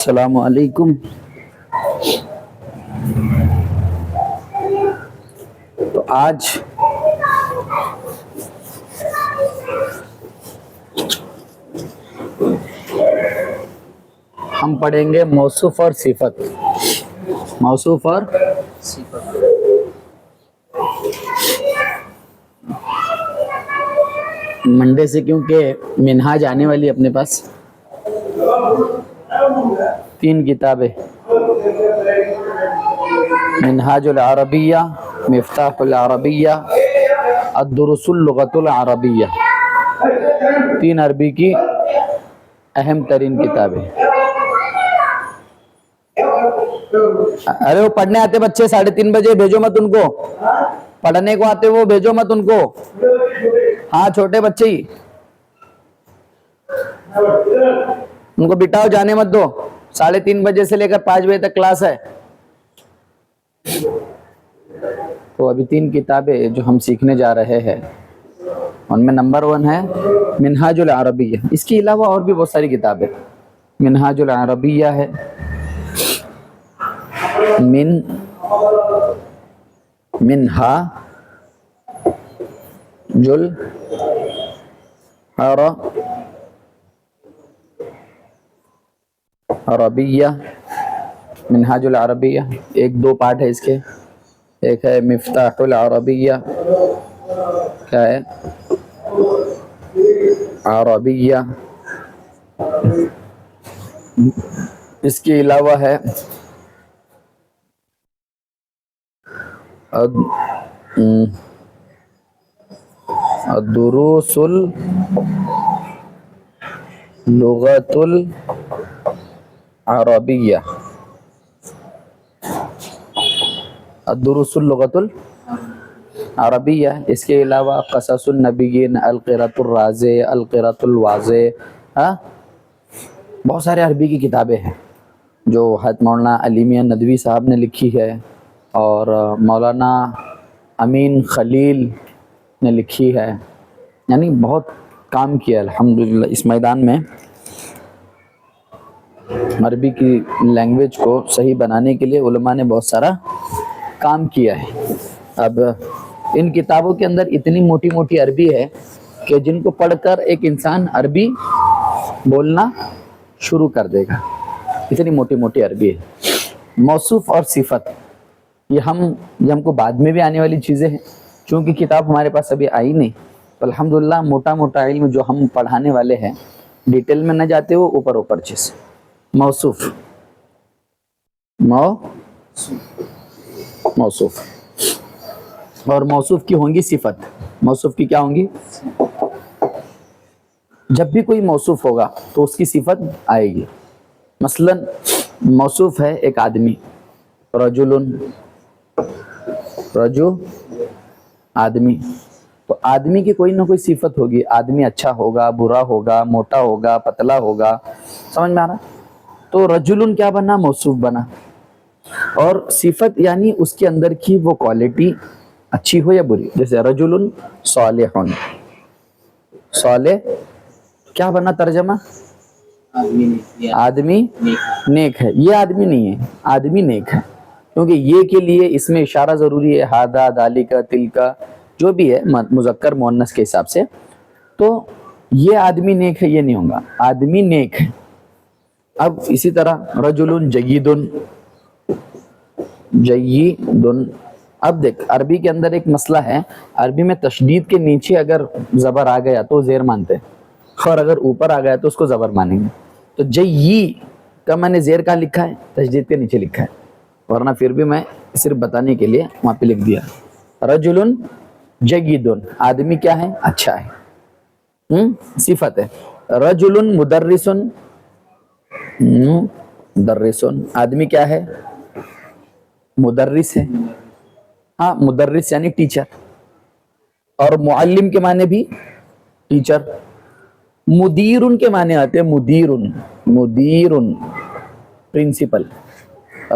السلام علیکم۔ تو آج ہم پڑھیں گے موصوف اور صفت۔ موصوف اور صفت۔ منڈے سے کیونکہ منہاج آنے والی ہے اپنے پاس 3 کتابیں، منہاج العربیہ، مفتاح العربیہ، الدروس اللغۃ العربیہ، 3 عربی کی اہم ترین کتابیں۔ ارے وہ پڑھنے آتے بچے 3:30 بجے بھیجو مت ان کو، پڑھنے کو آتے وہ بھیجو مت ان کو، ہاں چھوٹے بچے ہی، ان کو بٹاؤ، جانے مت دو۔ 3:30 بجے سے لے کر 5 بجے تک کلاس ہے۔ تو ابھی 3 کتابیں جو ہم سیکھنے جا رہے ہیں ان میں نمبر 1 ہے منہاج العربیہ۔ اس کے علاوہ اور بھی بہت ساری کتابیں، منہاج العربیہ ہے، منہاج العربیہ، منہاج العربیہ 1-2 پارٹ ہے اس کے۔ ایک ہے مفتاح العربیہ، کیا ہے عربیہ۔ اس کے علاوہ ہے الدروس اللغۃ العربیہ، الدروس اللغۃ العربیہ۔ اس کے علاوہ قصص النبیین، القراۃ الرازیہ، القراۃ الواضح، بہت سارے عربی کی کتابیں ہیں جو حضرت مولانا علی میاں ندوی صاحب نے لکھی ہے اور مولانا امین خلیل نے لکھی ہے، یعنی بہت کام کیا الحمدللہ اس میدان میں، عربی کی لینگویج کو صحیح بنانے کے لیے علماء نے بہت سارا کام کیا ہے۔ اب ان کتابوں کے اندر اتنی موٹی موٹی عربی ہے کہ جن کو پڑھ کر ایک انسان عربی بولنا شروع کر دے گا، اتنی موٹی موٹی عربی ہے۔ موصوف اور صفت یہ ہم کو بعد میں بھی آنے والی چیزیں ہیں، چونکہ کتاب ہمارے پاس ابھی آئی نہیں، تو الحمدللہ موٹا موٹا علم جو ہم پڑھانے والے ہیں، ڈیٹیل میں نہ جاتے ہو، اوپر چیز۔ موصوف، موصوف اور موصوف کی ہوں گی صفت۔ موصوف کی کیا ہوں گی؟ جب بھی کوئی موصوف ہوگا تو اس کی صفت آئے گی۔ مثلا موصوف ہے ایک آدمی، رجل آدمی، تو آدمی کی کوئی نہ کوئی صفت ہوگی، آدمی اچھا ہوگا، برا ہوگا، موٹا ہوگا، پتلا ہوگا، سمجھ میں آ رہا؟ تو رجل کیا بنا؟ موصوف بنا۔ اور صفت یعنی اس کے اندر کی وہ کوالٹی اچھی ہو یا بری، جیسے رجل صالح، صالح کیا بنا ترجمہ؟ آدمی نیک ہے۔ یہ آدمی نہیں ہے، آدمی نیک ہے، کیونکہ یہ کے لیے اس میں اشارہ ضروری ہے، ہادہ، دالکا، تلکا، جو بھی ہے مذکر مؤنث کے حساب سے، تو یہ آدمی نیک ہے یہ نہیں ہوگا، آدمی نیک ہے۔ اب اسی طرح رجل جید، اب دیکھ عربی کے اندر ایک مسئلہ ہے، عربی میں تشدید کے نیچے اگر زبر آ گیا تو زیر مانتے ہیں، اور اگر اوپر آ گیا تو اس کو زبر مانیں گے۔ تو جئی کا میں نے زیر کہاں لکھا ہے؟ تشدید کے نیچے لکھا ہے، ورنہ پھر بھی میں صرف بتانے کے لیے وہاں پہ لکھ دیا۔ رجل جید، آدمی کیا ہے؟ اچھا ہے، صفت ہے۔ رجل مدرس، مدرس، آدمی کیا ہے؟ مدرس ہے، ہاں مدرس یعنی ٹیچر، اور معلم کے معنی بھی ٹیچر۔ مدیر کے معنی آتے ہیں، مدیر پرنسپل،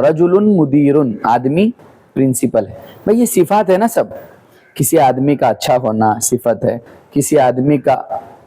رجل مدیر آدمی پرنسپل ہے۔ بھئی یہ صفات ہے نا، سب کسی آدمی کا اچھا ہونا صفت ہے، کسی آدمی کا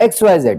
XYZ।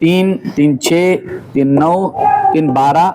3 3 6 3 9 3 12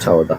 14।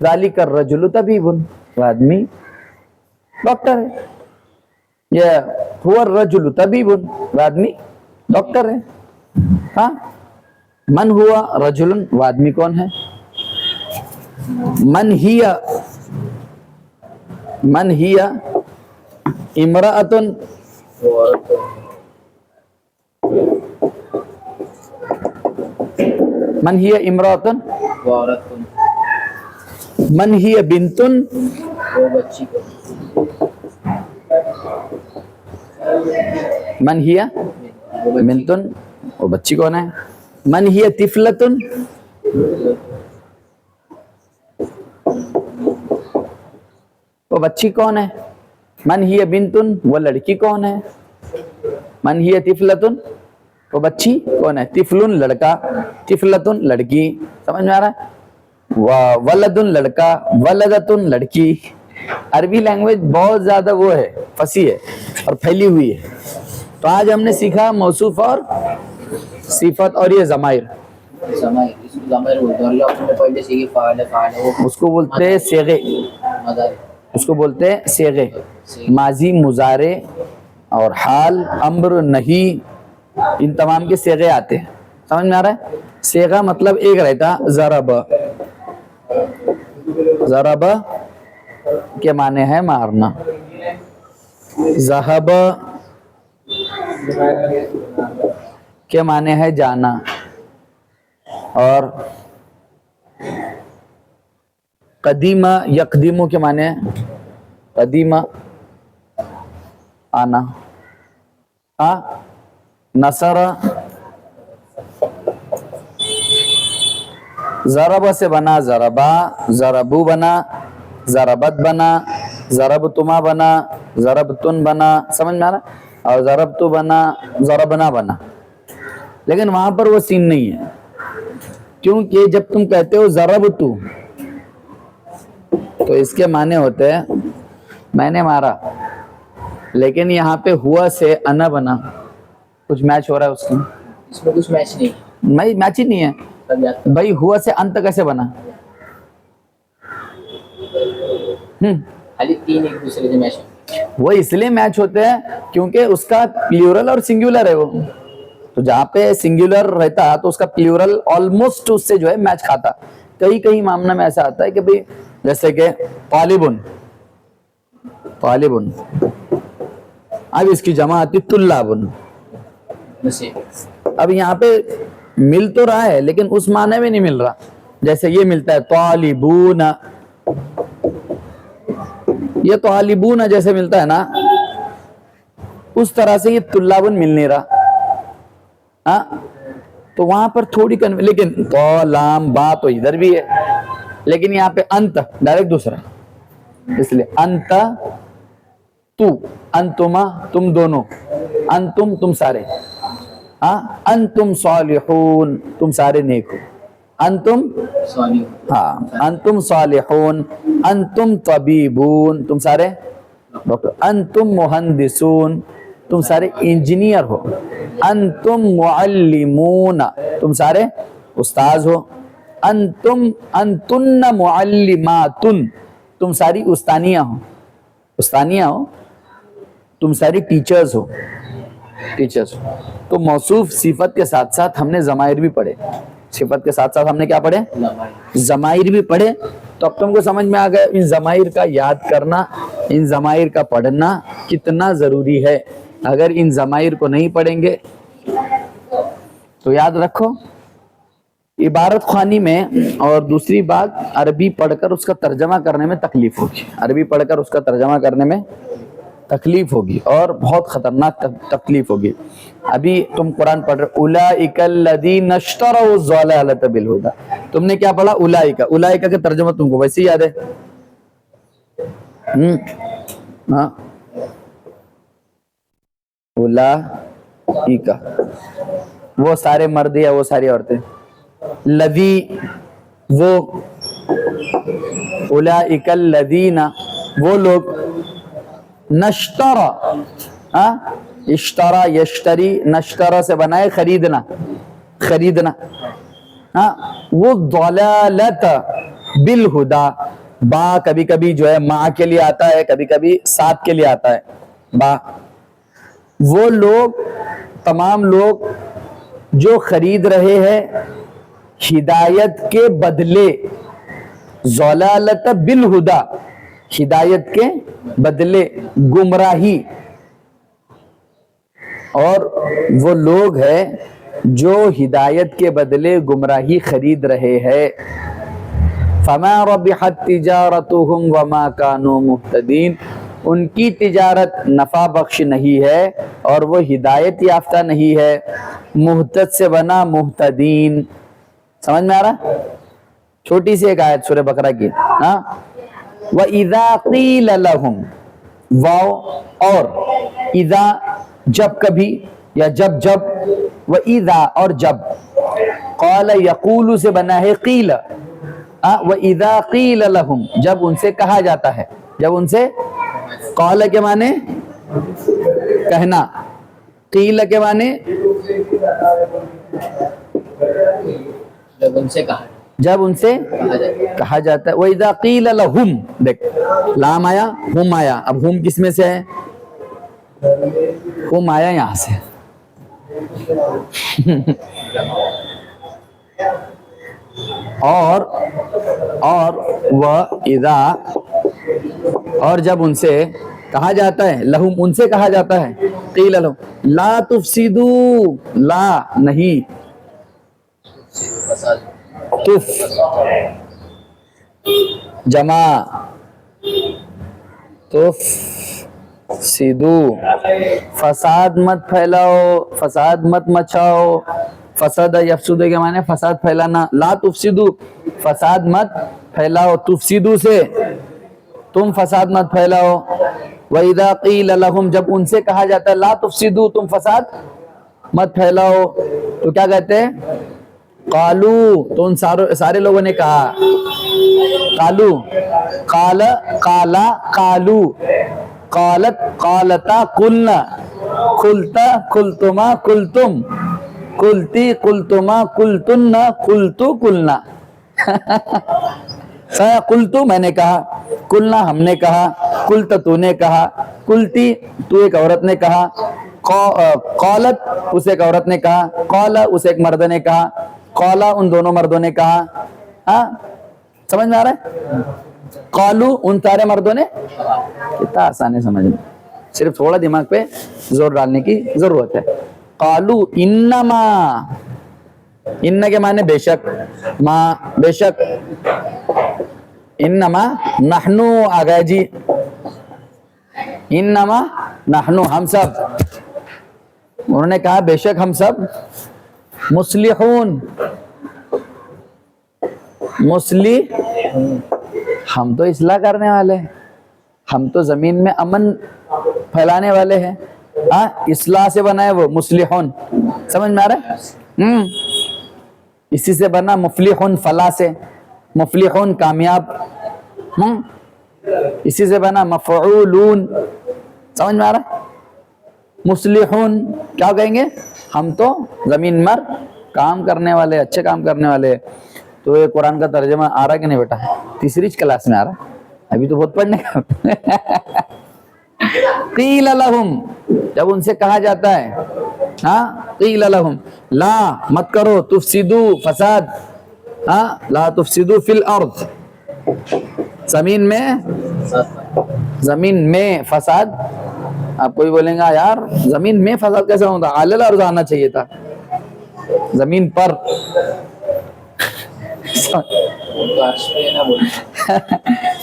ذالک الرجل طبیب، وہ آدمی ڈاکٹر ہے. یہ هو الرجل طبیب، وہ آدمی ڈاکٹر ہے. ہاں، من ہوا رجل، وہ آدمی کون ہے؟ من ہی امرأۃ، وہ عورت من ہی امرأۃ، وہ عورت کو، من ہی بنت، وہ بچی کو، من ہی وہ بچی بنت، وہ بچی کون ہے؟ من ہی طفلۃ، وہ بچی کون ہے؟ من ہی بنت، وہ لڑکی کون ہے؟ من ہی طفلۃ، وہ بچی کون ہے؟ طفل لڑکا، طفلۃ لڑکی. سمجھ میں آ رہا ہے؟ ولد لڑکا، ولدۃ لڑکی. عربی لینگویج بہت زیادہ وہ ہے، فصیح ہے اور پھیلی ہوئی ہے. تو آج ہم نے سیکھا موصوف اور صفت اور یہ ضمائر. ضمائر، اس کو ضمائر بولتے ہیں. اور یہ آپ نے پہلے سے یہ فاعل ہے، اس کو بولتے ہیں صیغے، مدار، اس کو بولتے ہیں صیغے. ماضی، مضارع اور حال، امر، نہی، ان تمام کے صیغے آتے ہیں. سمجھ میں آ رہا ہے؟ صیغہ مطلب ایک رہتا ضرب، ضرب کے معنی ہے مارنا. ذہب کے معنی ہے جانا. اور قدیم یقدیم کے معنی ہے قدیم آنا. ہاں، نصر، ضرب سے بنا ضربا، ضربو بنا، ضربت بنا، ضربتما بنا، ضربتن بنا. سمجھ میں آ رہا؟ اور ضربتو بنا، ضربنا بنا. لیکن وہاں پر وہ سین نہیں ہے، کیونکہ جب تم کہتے ہو ضربتو تو اس کے معنی ہوتے ہیں میں نے مارا. لیکن یہاں پہ ہوا سے انا بنا، کچھ میچ ہو رہا ہے اس میں؟ اس میں کچھ میچ نہیں، میچ ہی نہیں ہے. سب یاد کرو. بھائی ہوا سے انت کیسے بنا؟ خالی تین ایک دوسرے سے میچ ہے. وہ اس لیے میچ ہوتے ہیں کیونکہ اس کا پلیورل اور سنگولر ہے. وہ تو جہاں پہ سنگولر رہتا تو اس کا پلیورل آلموسٹ اس سے جو ہے میچ کھاتا. کئی معاملہ میں ایسا آتا ہے کہ بھئی جیسے کہ طالبن، طالبن، اب اس کی جمع آتی طلابن. اب یہاں پہ مل تو رہا ہے لیکن اس معنی میں نہیں مل رہا. جیسے یہ ملتا ہے طالبون، یہ طالبون جیسے ملتا ہے نا، اس طرح سے یہ طلابن مل نہیں رہا. ہاں، تو وہاں پر تھوڑی لیکن تو لام با تو ادھر بھی ہے، لیکن یہاں پہ انت ڈائریکٹ دوسرا، اس لیے انت تو، انتما تم دونوں، انتم تم سارے. ہاں، انتم صالحون تم سارے نیک ہو، انتم ہاں، انتم صالحون، انتم طبیبون تم سارے ڈاکٹر، انتم مہندسون تم سارے انجینئر ہو، انتم معلمون تم سارے استاذ ہو، انتن معلماتن تم ساری استانیہ ہو، تم ساری ٹیچرز ہو. تو موصوف صفت کے ساتھ ساتھ ہم نے ضمائر بھی پڑھے. صفت کے ساتھ ساتھ ہم نے کیا پڑھے؟ ضمائر بھی پڑھے. تو اب تم کو سمجھ میں آ گیا ان ضمائر کا یاد کرنا، ان ضمائر کا پڑھنا کتنا ضروری ہے. اگر ان ضمائر کو نہیں پڑھیں گے تو یاد رکھو عبارت خوانی میں، اور دوسری بات عربی پڑھ کر اس کا ترجمہ کرنے میں تکلیف ہوگی. عربی پڑھ کر اس کا ترجمہ کرنے میں تکلیف ہوگی اور بہت خطرناک تکلیف ہوگی. ابھی تم قرآن پڑھ رہے اولئک الذین اشتروا الضلالۃ بالہدی، تم نے کیا پڑھا؟ اولئک کا ترجمہ تم کو ویسے ہی یاد ہے. ہاں، اولئک وہ سارے مرد یا وہ ساری عورتیں، لذی وہ، اولئک الذین وہ لوگ، نشترا، اشترا یشتری، نشترا سے بنائے خریدنا، ہاں، وہ ضلالت بالہدا، با کبھی کبھی جو ہے ماں کے لیے آتا ہے، کبھی کبھی ساتھ کے لیے آتا ہے با. وہ لوگ، تمام لوگ جو خرید رہے ہیں ہدایت کے بدلے، ضلالت بالہدا، ہدایت کے بدلے گمراہی، اور وہ لوگ ہیں جو ہدایت کے بدلے گمراہی خرید رہے ہیں. فما ربحت تجارتهم وما كانوا مهتدين، ان کی تجارت نفع بخش نہیں ہے اور وہ ہدایت یافتہ نہیں ہے. مہتد سے بنا مہتدین. سمجھ میں آ رہا؟ چھوٹی سی ایک آیت سورہ بقرہ کی. ہاں، وَإِذَا قِيلَ لَهُمْ، واو اور اذا، جب کبھی یا جب جب، وَإِذَا اور جب، قال یقول سے بنا ہے قیل. وَإِذَا قِيلَ لَهُمْ، جب ان سے کہا جاتا ہے، جب ان سے، قال کے معنی کہنا، قیل کے معنی جب ان سے کہا، جب ان سے کہا جاتا ہے. وَإِذَا قِيلَ لَهُمْ، دیکھ لام آیا، ہم آیا. اب ہم کس میں سے ہے؟ ہم آیا یہاں سے. اور وَإِذَا، اور جب ان سے کہا جاتا ہے، لہم ان سے کہا جاتا ہے، قیل لہم لا تفسدوا، لا نہیں، فساد، تف جمع، تفسدو، فساد مت پھیلاؤ، فساد مت مچاؤ. فساد یفسد کے معنی فساد پھیلانا. لا تفسدو، فساد مت پھیلاؤ. تفسدو سے تم فساد مت پھیلاؤ. وَإِذَا قِيلَ لَهُمْ، جب ان سے کہا جاتا ہے لا تفسدو، تم فساد مت پھیلاؤ، تو کیا کہتے ہیں؟ قالو، تو ان سارے لوگوں نے کہا، قالو، قال، قالا، قالو، قالت، قالتا، قلنا، قلتا، قلتما، قلتم، قلتی، قلتما، قلتن، قلتو، قلنا. قلتو میں نے کہا، قلنا ہم نے کہا، قلت تو نے کہا، قلتی تو ایک عورت نے کہا، قالت اس ایک عورت نے کہا، قال اس ایک مرد نے کہا، قالا ان دونوں مردوں نے کہا. ہاں سمجھ میں آ رہا ہے؟ قالو ان سارے مردوں نے. کتنا آسان ہے سمجھ میں، صرف تھوڑا دماغ پہ زور ڈالنے کی ضرورت ہے. قالو انما، ان کے معنی بے شک، ما بے شک، انما نحنو آ گیا جی، انما نحنو ہم سب. انہوں نے کہا بے شک ہم سب مصلحون، ہم تو اصلاح کرنے والے ہیں، ہم تو زمین میں امن پھیلانے والے ہیں. ہاں اصلاح سے بنا ہے وہ مصلحون. سمجھ میں آ رہا ہے؟ اسی سے بنا مفلحون، فلاح سے، مفلحون کامیاب. اسی سے بنا مفعولون. سمجھ میں آ رہا ہے؟ مصلحون کیا کہیں گے؟ ہم تو زمین پر کام کرنے والے، اچھے کام کرنے والے. تو یہ قرآن کا ترجمہ آ رہا کہ نہیں بیٹا؟ تیسری کلاس میں آ رہا، ابھی تو بہت پڑھنے کا. قیل لہم، جب ان سے کہا جاتا ہے، ہاں قیل لہم لا مت کرو، تفسدو فساد، ہاں لا تفسدو فی الارض، زمین میں فساد. آپ کوئی بولیں گا یار زمین میں فساد کیسے ہوتا؟ علی الارض آنا چاہیے تھا، زمین پر.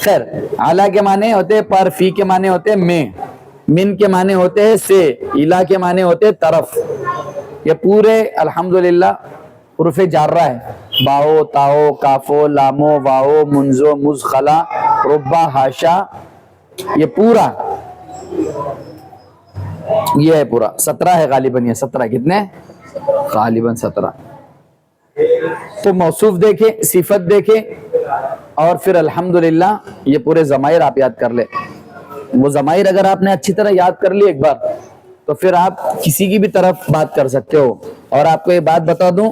خیر، اعلیٰ کے معنی ہوتے پر، فی کے معنی ہوتے میں، من کے معنی ہوتے ہیں سے، الا کے معنی ہوتے طرف. یہ پورے الحمدللہ حروف جارہ ہے. باؤ، تاؤ، کافو، لامو، واؤ، منزو، مزخلا، ربا، ہاشا، یہ پورا یہ ہے پورا 17 ہے غالباً. یہ 17 کتنے؟ غالباً 17. تو موصوف دیکھیں، صفت دیکھیں، اور پھر الحمدللہ یہ پورے ضمائر آپ یاد کر لیں. وہ ضمائر اگر آپ نے اچھی طرح یاد کر لی ایک بار، تو پھر آپ کسی کی بھی طرف بات کر سکتے ہو. اور آپ کو یہ بات بتا دوں،